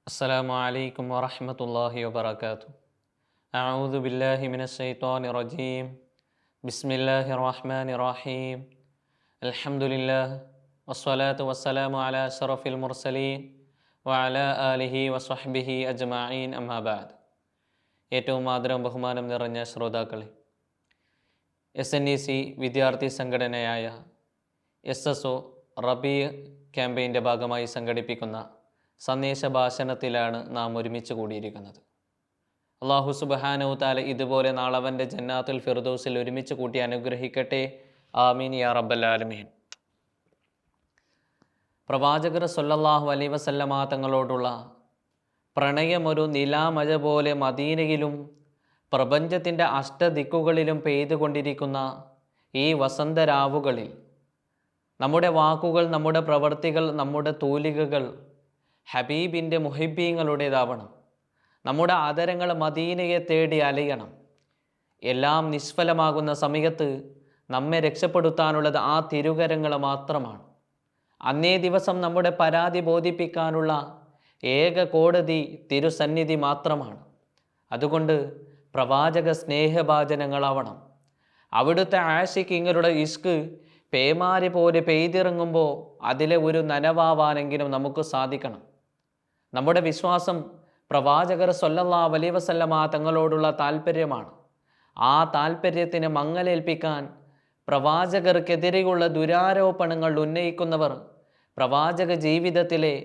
السلام عليكم ورحمة الله وبركاته. أعوذ بالله من الشيطان الرجيم. بسم الله الرحمن الرحيم. الحمد لله والصلاة والسلام على أشرف المرسلين وعلى آله وصحبه أجمعين أما بعد. ഏറ്റവും ആദരവും ബഹുമാനം നിറഞ്ഞ ശ്രോതാക്കളെ, SNEC വിദ്യാർത്ഥി സംഘടനയായ SSO റബീ ക്യാമ്പയിൻ്റെ ഭാഗമായി സംഘടിപ്പിക്കുന്ന സന്ദേശ ഭാഷണത്തിലാണ് നാം ഒരുമിച്ച് കൂടിയിരിക്കുന്നത്. അള്ളാഹു സുബ്ഹാനഹു തആല ഇതുപോലെ നാളവൻ്റെ ജന്നാത്തുൽ ഫിർദൗസിൽ ഒരുമിച്ച് കൂട്ടി അനുഗ്രഹിക്കട്ടെ. ആമീൻ യാ റബ്ബൽ ആലമീൻ. പ്രവാചകർ സ്വല്ലല്ലാഹു അലൈഹി വസല്ലമ തങ്ങളോടുള്ള പ്രണയമൊരു നിലാമഴ പോലെ മദീനയിലും പ്രപഞ്ചത്തിൻ്റെ അഷ്ടദിക്കുകളിലും പെയ്തുകൊണ്ടിരിക്കുന്ന ഈ വസന്തരാവുകളിൽ നമ്മുടെ വാക്കുകൾ, നമ്മുടെ പ്രവർത്തികൾ, നമ്മുടെ തൂലികകൾ ഹബീബിൻ്റെ മുഹിബീങ്ങളുടേതാവണം. നമ്മുടെ ആദരങ്ങൾ മദീനയെ തേടി അലയണം. എല്ലാം നിഷ്ഫലമാകുന്ന സമയത്ത് നമ്മെ രക്ഷപ്പെടുത്താനുള്ളത് ആ തിരുകരങ്ങൾ മാത്രമാണ്. അന്നേ ദിവസം നമ്മുടെ പരാതി ബോധിപ്പിക്കാനുള്ള ഏക കോടതി തിരുസന്നിധി മാത്രമാണ്. അതുകൊണ്ട് പ്രവാചക സ്നേഹഭാജനങ്ങളാവണം. അവിടുത്തെ ആശിക്കിങ്ങളുടെ ഇഷ്ക് പേമാരി പോലെ പെയ്തിറങ്ങുമ്പോൾ അതിലെ ഒരു നനവാവാനെങ്കിലും നമുക്ക് സാധിക്കണം. നമ്മുടെ വിശ്വാസം പ്രവാചകർ സ്വല്ലല്ലാഹു അലൈഹി വസല്ലമ തങ്ങളോടുള്ള താല്പര്യമാണ്. ആ താല്പര്യത്തിന് മങ്ങലേൽപ്പിക്കാൻ പ്രവാചകർക്കെതിരെയുള്ള ദുരാരോപണങ്ങൾ ഉന്നയിക്കുന്നവർ പ്രവാചക ജീവിതത്തിലെ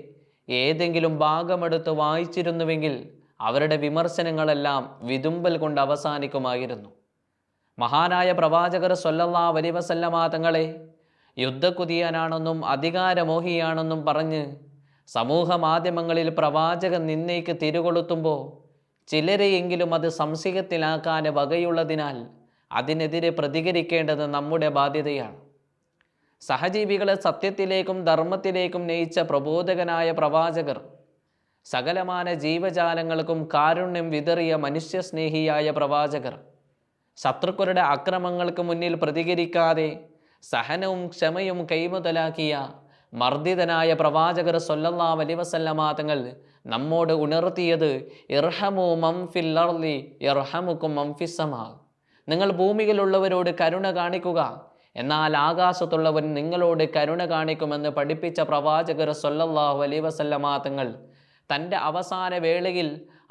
ഏതെങ്കിലും ഭാഗമെടുത്ത് വായിച്ചിരുന്നുവെങ്കിൽ അവരുടെ വിമർശനങ്ങളെല്ലാം വിതുമ്പൽ കൊണ്ട് അവസാനിക്കുമായിരുന്നു. മഹാനായ പ്രവാചകർ സ്വല്ലല്ലാഹു അലൈഹി വസല്ലമ തങ്ങളെ യുദ്ധക്കുതിയാനാണെന്നും അധികാരമോഹിയാണെന്നും പറഞ്ഞ് സമൂഹ മാധ്യമങ്ങളിൽ പ്രവാചക നിന്ദയ്ക്ക് തിരുകൊളുത്തുമ്പോൾ ചിലരെയെങ്കിലും അത് സംശയത്തിലാക്കാൻ വകയുള്ളതിനാൽ അതിനെതിരെ പ്രതികരിക്കേണ്ടത് നമ്മുടെ ബാധ്യതയാണ്. സഹജീവികളെ സത്യത്തിലേക്കും ധർമ്മത്തിലേക്കും നയിച്ച പ്രബോധകനായ പ്രവാചകർ, സകലമാന ജീവജാലങ്ങൾക്കും കാരുണ്യം വിതറിയ മനുഷ്യസ്നേഹിയായ പ്രവാചകർ, ശത്രുക്കളുടെ അക്രമങ്ങൾക്ക് മുന്നിൽ പ്രതികരിക്കാതെ സഹനവും ക്ഷമയും കൈമുതലാക്കിയ മർദ്ദിതനായ പ്രവാചകർ സ്വല്ലല്ലാഹു അലൈഹി വസല്ലമ തങ്ങൾ നമ്മോട് ഉണർത്തിയത് ഇർഹമു മൻ ഫിൽ അർളി യർഹമുക്കും മൻ ഫിസ് സമാ. നിങ്ങൾ ഭൂമിയിലുള്ളവരോട് കരുണ കാണിക്കുക, എന്നാൽ ആകാശത്തുള്ളവൻ നിങ്ങളോട് കരുണ കാണിക്കുമെന്ന് പഠിപ്പിച്ച പ്രവാചകർ സ്വല്ലല്ലാഹു അലൈഹി വസല്ലമ തങ്ങൾ തൻ്റെ അവസാന വേളയിൽ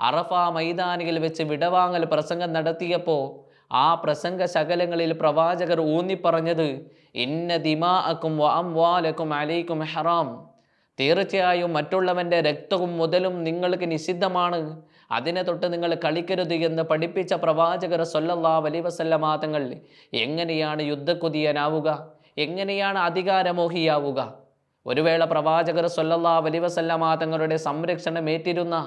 അറഫ മൈതാനിയിൽ വെച്ച് വിടവാങ്ങൽ പ്രസംഗം നടത്തിയപ്പോൾ ആ പ്രസംഗ ശകലങ്ങളിൽ പ്രവാചകർ ഊന്നിപ്പറഞ്ഞത് ഇന്ന ദിമാഅക്കും വ അംവാലക്കും അലൈക്കും ഹറാം. തീർച്ചയായും മറ്റുള്ളവൻ്റെ രക്തവും മുതലും നിങ്ങൾക്ക് നിഷിദ്ധമാണ്, അതിനെ തൊട്ട് നിങ്ങൾ കളിക്കരുത് എന്ന് പഠിപ്പിച്ച പ്രവാചകർ സ്വല്ലല്ലാഹു അലൈഹി വസല്ലമ തങ്ങൾ എങ്ങനെയാണ് യുദ്ധക്കുതിയനാവുക? എങ്ങനെയാണ് അധികാരമോഹിയാവുക? ഒരു വേള പ്രവാചകർ സ്വല്ലല്ലാഹു അലൈഹി വസല്ലമ തങ്ങളുടെ സംരക്ഷണം ഏറ്റിരുന്ന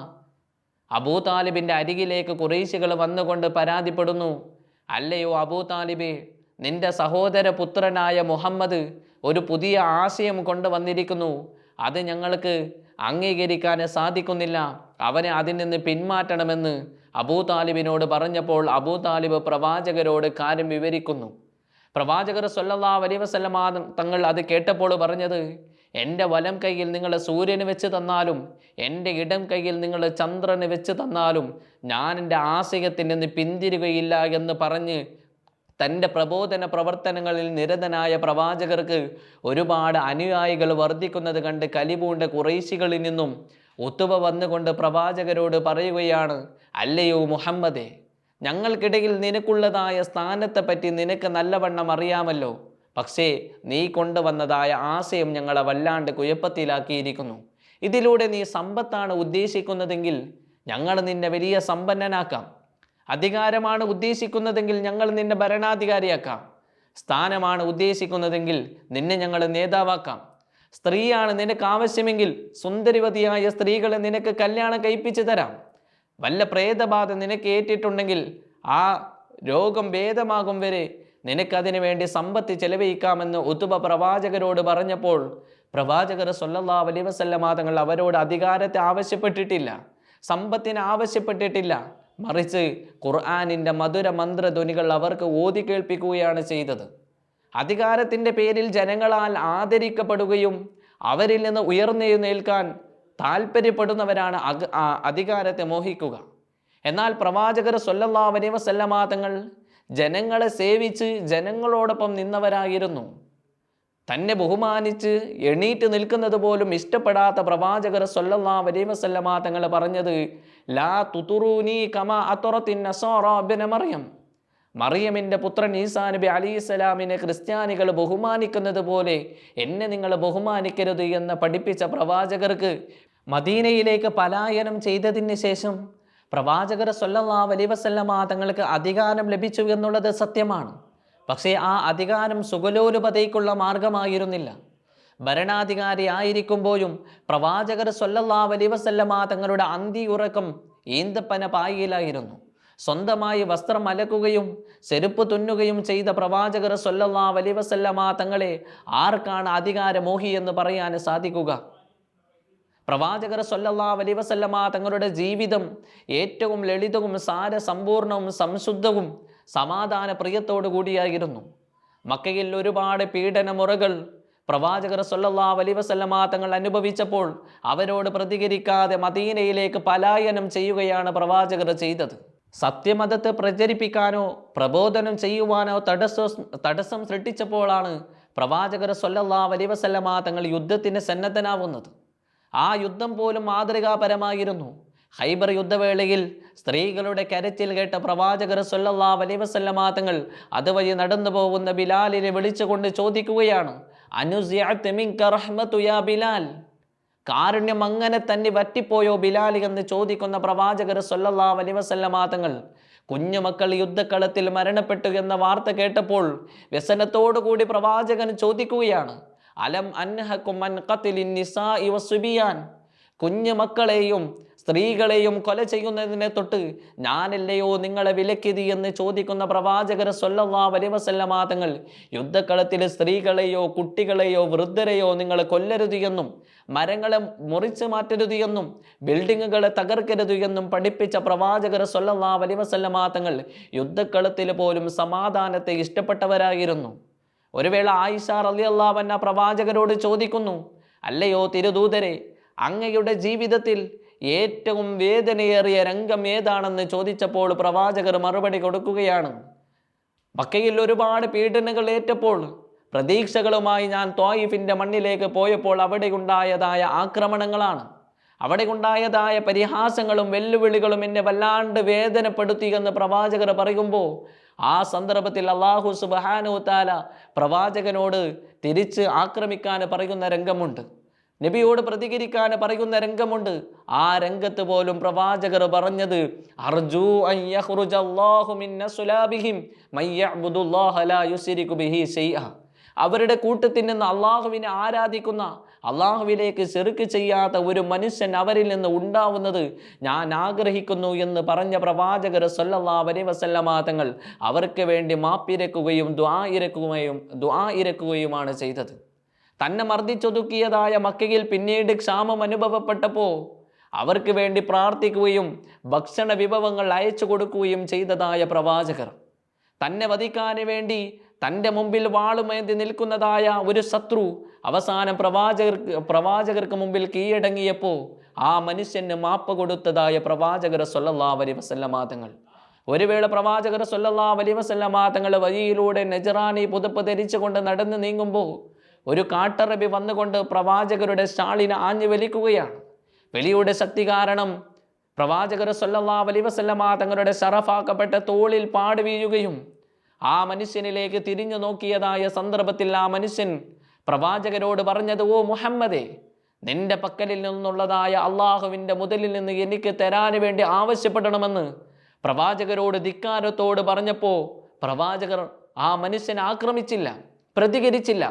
അബൂ താലിബിൻ്റെ അരികിലേക്ക് ഖുറൈശികൾ വന്നുകൊണ്ട് പരാതിപ്പെടുന്നു, അല്ലയോ അബൂ താലിബേ, നിന്റെ സഹോദര പുത്രനായ മുഹമ്മദ് ഒരു പുതിയ ആശയം കൊണ്ടുവന്നിരിക്കുന്നു, അത് ഞങ്ങൾക്ക് അംഗീകരിക്കാൻ സാധിക്കുന്നില്ല, അവനെ അതിൽ നിന്ന് പിന്മാറ്റണമെന്ന് അബൂ താലിബിനോട് പറഞ്ഞപ്പോൾ അബൂ താലിബ് പ്രവാചകരോട് കാര്യം വിവരിക്കുന്നു. പ്രവാചകർ സ്വല്ലല്ലാഹു അലൈഹി വസല്ലമ തങ്ങൾ അത് കേട്ടപ്പോൾ പറഞ്ഞത്, എൻ്റെ വലം കൈയിൽ നിങ്ങൾ സൂര്യന് വെച്ച് തന്നാലും എൻ്റെ ഇടം കൈയിൽ നിങ്ങൾ ചന്ദ്രന് വെച്ച് തന്നാലും ഞാൻ എൻ്റെ ആശയത്തിൽ നിന്ന് പിന്തിരുകയില്ല എന്ന് പറഞ്ഞ് തൻ്റെ പ്രബോധന പ്രവർത്തനങ്ങളിൽ നിരതനായ പ്രവാചകർക്ക് ഒരുപാട് അനുയായികൾ വർദ്ധിക്കുന്നത് കണ്ട് കലിപൂണ്ട ഖുറൈശികളിൽ നിന്നും ഉത്തുബ വന്നുകൊണ്ട് പ്രവാചകരോട് പറയുകയാണ്, അല്ലയോ മുഹമ്മദേ, ഞങ്ങൾക്കിടയിൽ നിനക്കുള്ളതായ സ്ഥാനത്തെപ്പറ്റി നിനക്ക് നല്ലവണ്ണം അറിയാമല്ലോ, പക്ഷേ നീ കൊണ്ടുവന്നതായ ആശയം ഞങ്ങളെ വല്ലാണ്ട് കുഴപ്പത്തിലാക്കിയിരിക്കുന്നു. ഇതിലൂടെ നീ സമ്പത്താണ് ഉദ്ദേശിക്കുന്നതെങ്കിൽ ഞങ്ങൾ നിന്നെ വലിയ സമ്പന്നനാക്കാം, അധികാരമാണ് ഉദ്ദേശിക്കുന്നതെങ്കിൽ ഞങ്ങൾ നിന്നെ ഭരണാധികാരിയാക്കാം, സ്ഥാനമാണ് ഉദ്ദേശിക്കുന്നതെങ്കിൽ നിന്നെ ഞങ്ങൾ നേതാവാക്കാം, സ്ത്രീയാണ് നിനക്ക് ആവശ്യമെങ്കിൽ സുന്ദരിവതിയായ സ്ത്രീകളെ നിനക്ക് കല്യാണം കഴിപ്പിച്ചു തരാം, വല്ല പ്രേതബാധ നിനക്ക് ഏറ്റിട്ടുണ്ടെങ്കിൽ ആ രോഗം ഭേദമാകും വരെ നിനക്കതിനു വേണ്ടി സമ്പത്ത് ചെലവഴിക്കാമെന്ന് ഉതുബ പ്രവാചകരോട് പറഞ്ഞപ്പോൾ പ്രവാചകർ സ്വല്ലല്ലാഹു അലൈഹി വസല്ലമ തങ്ങൾ അവരോട് അധികാരത്തെ ആവശ്യപ്പെട്ടിട്ടില്ല, സമ്പത്തിനെ ആവശ്യപ്പെട്ടിട്ടില്ല, മറിച്ച് ഖുർആനിൻ്റെ മധുര മന്ത്രധ്വനികൾ അവർക്ക് ഓതി കേൾപ്പിക്കുകയാണ് ചെയ്തത്. അധികാരത്തിൻ്റെ പേരിൽ ജനങ്ങളാൽ ആദരിക്കപ്പെടുകയും അവരിൽ നിന്ന് ഉയർന്നെഴുന്നേൽക്കാൻ താല്പര്യപ്പെടുന്നവരാണ് അധികാരത്തെ മോഹിക്കുക. എന്നാൽ പ്രവാചകർ സ്വല്ലല്ലാഹു അലൈഹി വസല്ലമ തങ്ങൾ ജനങ്ങളെ സേവിച്ച് ജനങ്ങളോടൊപ്പം നിന്നവരായിരുന്നു. തന്നെ ബഹുമാനിച്ച് എണീറ്റ് നിൽക്കുന്നത് പോലും ഇഷ്ടപ്പെടാത്ത പ്രവാചകർ സ്വല്ലല്ലാഹു അലൈഹി വസല്ലമ തങ്ങൾ പറഞ്ഞത് ലാ തുതുറൂനി കമാ അത്റത്തിൻ നസാറ ഇബ്ന മറിയം, മറിയമിൻ്റെ പുത്രൻ ഈസാ നബി അലൈഹിസ്സലാമിനെ ക്രിസ്ത്യാനികൾ ബഹുമാനിക്കുന്നത് പോലെ എന്നെ നിങ്ങൾ ബഹുമാനിക്കരുത് എന്ന് പഠിപ്പിച്ച പ്രവാചകർക്ക് മദീനയിലേക്ക് പലായനം ചെയ്തതിന് ശേഷം പ്രവാചകർ സ്വല്ലല്ലാഹു അലൈഹി വസല്ലമ തങ്ങൾക്ക് അധികാരം ലഭിച്ചു എന്നുള്ളത് സത്യമാണ്. പക്ഷേ ആ അധികാരം സുഖലോലുപതയ്ക്കുള്ള മാർഗമായിരുന്നില്ല. ഭരണാധികാരി ആയിരിക്കുമ്പോഴും പ്രവാചകർ സ്വല്ലല്ലാഹു അലൈഹി വസല്ലമ തങ്ങളുടെ അന്തിയുറക്കം ഈന്തപ്പന പായിലായിരുന്നു. സ്വന്തമായി വസ്ത്രം അലക്കുകയും ചെരുപ്പ് തുന്നുകയും ചെയ്ത പ്രവാചകർ സ്വല്ലല്ലാഹു അലൈഹി വസല്ലമ തങ്ങളെ ആർക്കാണ് അധികാരമോഹി എന്ന് പറയാൻ സാധിക്കുക? പ്രവാചകർ സ്വല്ലല്ലാഹു അലൈഹി വസല്ലമ തങ്ങളുടെ ജീവിതം ഏറ്റവും ലളിതവും സാരസമ്പൂർണവും സംശുദ്ധവും സമാധാന പ്രിയത്തോടു കൂടിയായിരുന്നു. മക്കയിൽ ഒരുപാട് പീഡനമുറകൾ പ്രവാചകർ സ്വല്ലല്ലാഹു അലൈഹി വസല്ലമ തങ്ങൾ അനുഭവിച്ചപ്പോൾ അവരോട് പ്രതികരിക്കാതെ മദീനയിലേക്ക് പലായനം ചെയ്യുകയാണ് പ്രവാചകർ ചെയ്തത്. സത്യമതത്തെ പ്രചരിപ്പിക്കാനോ പ്രബോധനം ചെയ്യുവാനോ തടസ്സം സൃഷ്ടിച്ചപ്പോഴാണ് പ്രവാചകർ സ്വല്ലല്ലാഹു അലൈഹി വസല്ലമ തങ്ങൾ യുദ്ധത്തിന് സന്നദ്ധനാവുന്നത്. ആ യുദ്ധം പോലും മാതൃകാപരമായിരുന്നു. ഖൈബർ യുദ്ധവേളയിൽ സ്ത്രീകളുടെ കരച്ചിൽ കേട്ട പ്രവാചകർ സ്വല്ലല്ലാഹു അലൈഹി വസല്ലമ തങ്ങൾ അതുവഴി നടന്നു പോകുന്ന ബിലാലിനെ വിളിച്ചുകൊണ്ട് ചോദിക്കുകയാണ്, അനുസിഅത മിൻക റഹ്മതു യാ ബിലാൽ, കാരുണ്യം അങ്ങനെ തന്നെ വറ്റിപ്പോയോ ബിലാൽ എന്ന് ചോദിക്കുന്ന പ്രവാചകർ സ്വല്ലല്ലാഹു അലൈഹി വസല്ലമ തങ്ങൾ കുഞ്ഞുമക്കൾ യുദ്ധക്കളത്തിൽ മരണപ്പെട്ടു എന്ന വാർത്ത കേട്ടപ്പോൾ വ്യസനത്തോടുകൂടി പ്രവാചകൻ ചോദിക്കുകയാണ്, അലം അൻഹകും അൻ ഖത്ലിൻ നിസാഇ വസ്സുബിയാൻ, കുഞ്ഞു മക്കളെയും സ്ത്രീകളെയും കൊല ചെയ്യുന്നതിനെ തൊട്ട് ഞാനല്ലയോ നിങ്ങളെ വിലക്കിയത് എന്ന് ചോദിക്കുന്ന പ്രവാചകർ സ്വല്ലല്ലാഹു അലൈഹി വസല്ലമ തങ്ങൾ യുദ്ധക്കളത്തിൽ സ്ത്രീകളെയോ കുട്ടികളെയോ വൃദ്ധരെയോ നിങ്ങൾ കൊല്ലരുത് എന്നും മരങ്ങളെ മുറിച്ചു മാറ്റരുത് എന്നും ബിൽഡിങ്ങുകളെ തകർക്കരുത് എന്നും പഠിപ്പിച്ച പ്രവാചകർ സ്വല്ലല്ലാഹു അലൈഹി വസല്ലമ തങ്ങൾ യുദ്ധക്കളത്തിൽ പോലും സമാധാനത്തെ ഇഷ്ടപ്പെട്ടവരായിരുന്നു. ഒരു വേള ആയിഷ റളിയല്ലാഹു അൻഹ പ്രവാചകരോട് ചോദിക്കുന്നു, അല്ലയോ തിരുദൂതരെ, അങ്ങയുടെ ജീവിതത്തിൽ ഏറ്റവും വേദനയേറിയ രംഗം ഏതാണെന്ന് ചോദിച്ചപ്പോൾ പ്രവാചകർ മറുപടി കൊടുക്കുകയാണ്, മക്കയിൽ ഒരുപാട് പീഡനങ്ങൾ ഏറ്റപ്പോൾ പ്രതീക്ഷകളുമായി ഞാൻ ത്വായിഫിൻ്റെ മണ്ണിലേക്ക് പോയപ്പോൾ അവിടെ ഉണ്ടായതായ ആക്രമണങ്ങളാണ്, അവിടെ ഉണ്ടായതായ പരിഹാസങ്ങളും വെല്ലുവിളികളും എന്നെ വല്ലാണ്ട് വേദനപ്പെടുത്തി എന്ന് പ്രവാചകർ പറയുമ്പോൾ ആ സന്ദർഭത്തിൽ അല്ലാഹു സുബ്ഹാനഹു തആല പ്രവാചകനോട് തിരിച്ച് ആക്രമിക്കാൻ പറയുന്ന രംഗമുണ്ട്, നബിയോട് പ്രതികരിക്കാൻ പറയുന്ന രംഗമുണ്ട്. ആ രംഗത്ത് പോലും പ്രവാചകർ പറഞ്ഞത് അർജു അൻ യഖ്റുജല്ലാഹു മിൻ അസ്ലാബിഹിം മൻ യഅ്ബുദുല്ലാഹ ലാ യുശ്രികു ബിഹി ശൈഅ, അവരുടെ കൂട്ടത്തിൽ നിന്ന് അള്ളാഹുവിനെ ആരാധിക്കുന്ന അള്ളാഹുവിലേക്ക് ശിർക്ക് ചെയ്യാത്ത ഒരു മനുഷ്യൻ അവരിൽ നിന്ന് ഉണ്ടാവുന്നത് ഞാൻ ആഗ്രഹിക്കുന്നു എന്ന് പറഞ്ഞ പ്രവാചകർ സ്വല്ലല്ലാഹു അലൈഹി വസല്ലമ തങ്ങൾ അവർക്ക് വേണ്ടി മാപ്പിരക്കുകയും ദുആ ഇരക്കുകയുമാണ് ചെയ്തത്. തന്നെ മർദ്ദിച്ചൊതുക്കിയതായ മക്കയിൽ പിന്നീട് ക്ഷാമം അനുഭവപ്പെട്ടപ്പോൾ അവർക്ക് വേണ്ടി പ്രാർത്ഥിക്കുകയും ഭക്ഷണ വിഭവങ്ങൾ അയച്ചു കൊടുക്കുകയും ചെയ്തതായ പ്രവാചകർ, തന്നെ വധിക്കാൻ വേണ്ടി തൻ്റെ മുമ്പിൽ വാളുമേന്തി നിൽക്കുന്നതായ ഒരു ശത്രു അവസാനം പ്രവാചകർക്ക് മുമ്പിൽ കീഴടങ്ങിയപ്പോൾ ആ മനുഷ്യന് മാപ്പ് കൊടുത്തതായ പ്രവാചകർ സ്വല്ലല്ലാഹു അലൈഹി വസല്ലമ തങ്ങൾ. ഒരു വേള പ്രവാചകർ സ്വല്ലല്ലാഹു അലൈഹി വസല്ലമ തങ്ങൾ വഴിയിലൂടെ നജറാനി പുതപ്പ് ധരിച്ചുകൊണ്ട് നടന്നു നീങ്ങുമ്പോൾ ഒരു കാട്ടറബി വന്നുകൊണ്ട് പ്രവാചകരുടെ ഷാളിനെ ആഞ്ഞു വലിക്കുകയാണ്. വെളിയുടെ ശക്തി കാരണം പ്രവാചകർ സ്വല്ലല്ലാഹു അലൈഹി വസല്ലമ തങ്ങളുടെ ശറഫാക്കപ്പെട്ട തോളിൽ പാട് വീഴുകയും ആ മനുഷ്യനിലേക്ക് തിരിഞ്ഞു നോക്കിയതായ സന്ദർഭത്തിൽ ആ മനുഷ്യൻ പ്രവാചകരോട് പറഞ്ഞത്, ഓ മുഹമ്മദേ, നിന്റെ പക്കലിൽ നിന്നുള്ളതായ അള്ളാഹുവിൻ്റെ മുതലിൽ നിന്ന് എനിക്ക് തരാൻ വേണ്ടി ആവശ്യപ്പെടണമെന്ന് പ്രവാചകരോട് ധിക്കാരത്തോട് പറഞ്ഞപ്പോൾ പ്രവാചകർ ആ മനുഷ്യനെ ആക്രമിച്ചില്ല, പ്രതികരിച്ചില്ല.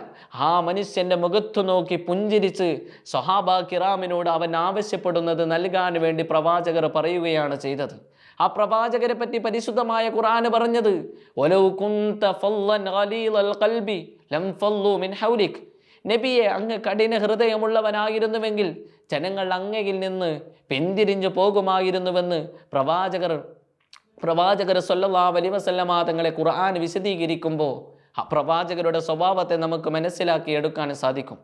ആ മനുഷ്യൻ്റെ മുഖത്തു നോക്കി പുഞ്ചിരിച്ച് സ്വഹാബാ കിറാമിനോട് അവൻ ആവശ്യപ്പെടുന്നത് നൽകാൻ വേണ്ടി പ്രവാചകർ പറയുകയാണ് ചെയ്തത്. ആ പ്രവാചകരെ പറ്റി പരിശുദ്ധമായ ഖുർആൻ പറഞ്ഞത്, വലൗ കുന്ത ഫല്ലൻ ഗലീലൽ ഖൽബി ലം ഫല്ലു മിൻ ഹൗലിക്, നബിയെ അങ്ങ് കഠിന ഹൃദയമുള്ളവനായിരുന്നുവെങ്കിൽ ജനങ്ങൾ അങ്ങയിൽ നിന്ന് പിന്തിരിഞ്ഞു പോകുമായിരുന്നുവെന്ന് പ്രവാചകർ സ്വല്ലല്ലാഹു അലൈഹി വസല്ലമ തങ്ങളെ ഖുർആൻ വിശദീകരിക്കുമ്പോൾ ആ പ്രവാചകരുടെ സ്വഭാവത്തെ നമുക്ക് മനസ്സിലാക്കി എടുക്കാൻ സാധിക്കും.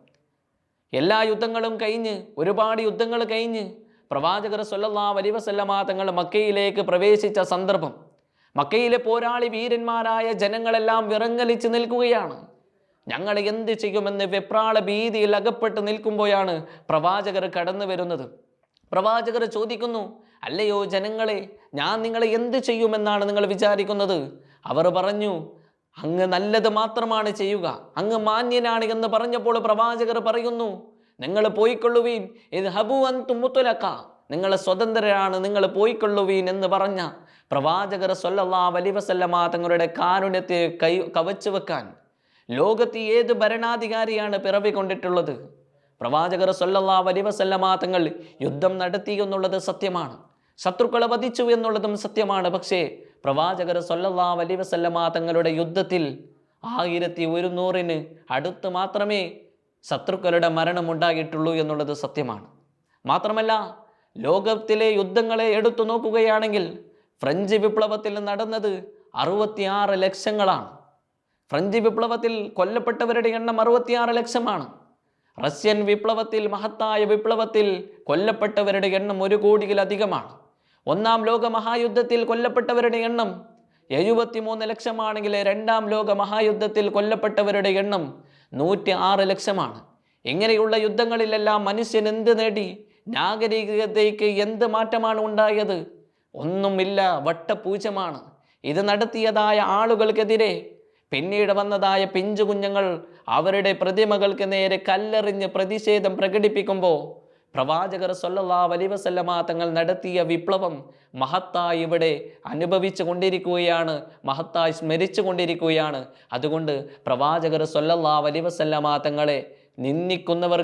എല്ലാ യുദ്ധങ്ങളും കഴിഞ്ഞ്, ഒരുപാട് യുദ്ധങ്ങൾ കഴിഞ്ഞ് പ്രവാചകർ സ്വല്ലല്ലാഹു അലൈഹി വസല്ലമ തങ്ങൾ മക്കയിലേക്ക് പ്രവേശിച്ച സന്ദർഭം, മക്കയിലെ പോരാളി വീരന്മാരായ ജനങ്ങളെല്ലാം വിറങ്ങലിച്ച് നിൽക്കുകയാണ്. ഞങ്ങൾ എന്ത് ചെയ്യുമെന്ന് വെപ്രാള ഭീതിയിൽ അകപ്പെട്ട് നിൽക്കുമ്പോഴാണ് പ്രവാചകർ കടന്നു വരുന്നത്. പ്രവാചകർ ചോദിക്കുന്നു, അല്ലയോ ജനങ്ങളെ, ഞാൻ നിങ്ങളെ എന്ത് ചെയ്യുമെന്നാണ് നിങ്ങൾ വിചാരിക്കുന്നത്? അവർ പറഞ്ഞു, അങ്ങ് നല്ലത് മാത്രമാണ് ചെയ്യുക, അങ്ങ് മാന്യനാണ് എന്ന് പറഞ്ഞപ്പോൾ പ്രവാചകർ പറയുന്നു, നിങ്ങൾ പോയിക്കൊള്ളുവീൻ, ഇത് ഹബു അൻതും മുത്ലഖ, നിങ്ങൾ സ്വതന്ത്രരാണ്, നിങ്ങൾ പോയിക്കൊള്ളുവീൻ എന്ന് പറഞ്ഞ പ്രവാചകർ സ്വല്ലല്ലാഹു അലൈഹി വസല്ലമ തങ്ങളുടെ കാരുണ്യത്തെ കവച്ചു വെക്കാൻ ലോകത്ത് ഏത് ഭരണാധികാരിയാണ് പിറവി കൊണ്ടിട്ടുള്ളത്? പ്രവാചകർ സ്വല്ലല്ലാഹു അലൈഹി വസല്ലമ തങ്ങൾ യുദ്ധം നടത്തി എന്നുള്ളത് സത്യമാണ്, ശത്രുക്കളെ വധിച്ചു എന്നുള്ളതും സത്യമാണ്. പക്ഷേ പ്രവാചകർ സ്വല്ലല്ലാഹു അലൈഹി വസല്ലമ തങ്ങളുടെ യുദ്ധത്തിൽ 1100 അടുത്ത് മാത്രമേ ശത്രുക്കളുടെ മരണമുണ്ടായിട്ടുള്ളൂ എന്നുള്ളത് സത്യമാണ്. മാത്രമല്ല, ലോകത്തിലെ യുദ്ധങ്ങളെ എടുത്തു നോക്കുകയാണെങ്കിൽ ഫ്രഞ്ച് വിപ്ലവത്തിൽ നടന്നത് 66 ലക്ഷങ്ങളാണ്. ഫ്രഞ്ച് വിപ്ലവത്തിൽ കൊല്ലപ്പെട്ടവരുടെ എണ്ണം 66 ലക്ഷമാണ്. റഷ്യൻ വിപ്ലവത്തിൽ, മഹത്തായ വിപ്ലവത്തിൽ കൊല്ലപ്പെട്ടവരുടെ എണ്ണം 1 കോടിയിലധികമാണ്. ഒന്നാം ലോക മഹായുദ്ധത്തിൽ കൊല്ലപ്പെട്ടവരുടെ എണ്ണം 73 ലക്ഷമാണെങ്കിൽ രണ്ടാം ലോക മഹായുദ്ധത്തിൽ കൊല്ലപ്പെട്ടവരുടെ എണ്ണം 106 ലക്ഷമാണ്. ഇങ്ങനെയുള്ള യുദ്ധങ്ങളിലെല്ലാം മനുഷ്യൻ എന്ത് നേടി? നാഗരികതയ്ക്ക് എന്ത് മാറ്റമാണ് ഉണ്ടായത്? ഒന്നുമില്ല, വട്ടപൂജമാണ്. ഇത് നടത്തിയതായ ആളുകൾക്കെതിരെ പിന്നീട് വന്നതായ പിഞ്ചു കുഞ്ഞുങ്ങൾ അവരുടെ പ്രതിമകൾക്ക് നേരെ കല്ലെറിഞ്ഞ് പ്രതിഷേധം പ്രകടിപ്പിക്കുമ്പോൾ പ്രവാചകർ സ്വല്ലല്ലാഹു അലൈഹി വസല്ലമ തങ്ങൾ നടത്തിയ വിപ്ലവം മഹത്തായി ഇവിടെ അനുഭവിച്ചു കൊണ്ടിരിക്കുകയാണ്, മഹത്തായി സ്മരിച്ചു കൊണ്ടിരിക്കുകയാണ്. അതുകൊണ്ട് പ്രവാചകർ സ്വല്ലല്ലാഹു അലൈഹി വസല്ലമ തങ്ങളെ നിന്ദിക്കുന്നവർ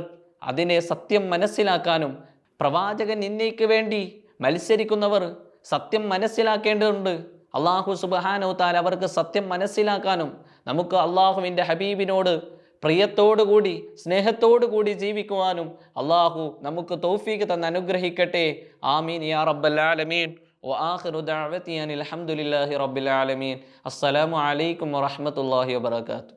അതിനെ സത്യം മനസ്സിലാക്കാനും, പ്രവാചകൻ നിന്ദയ്ക്ക് വേണ്ടി മത്സരിക്കുന്നവർ സത്യം മനസ്സിലാക്കേണ്ടതുണ്ട്. അള്ളാഹു സുബ്ഹാനഹു തആല അവർക്ക് സത്യം മനസ്സിലാക്കാനും നമുക്ക് അള്ളാഹുവിൻ്റെ ഹബീബിനോട് പ്രിയത്തോടുകൂടി സ്നേഹത്തോടുകൂടി ജീവിക്കുവാനും അള്ളാഹു നമുക്ക് തൗഫീഖ് തന്ന് അനുഗ്രഹിക്കട്ടെ. ആമീൻ യാ റബ്ബൽ ആലമീൻ. വആഖിറു ദഅവതി അനിൽ ഹംദുലില്ലാഹി റബ്ബിൽ ആലമീൻ. അസ്സലാമു അലൈക്കും വറഹ്മത്തുള്ളാഹി വബറകാതുഹു.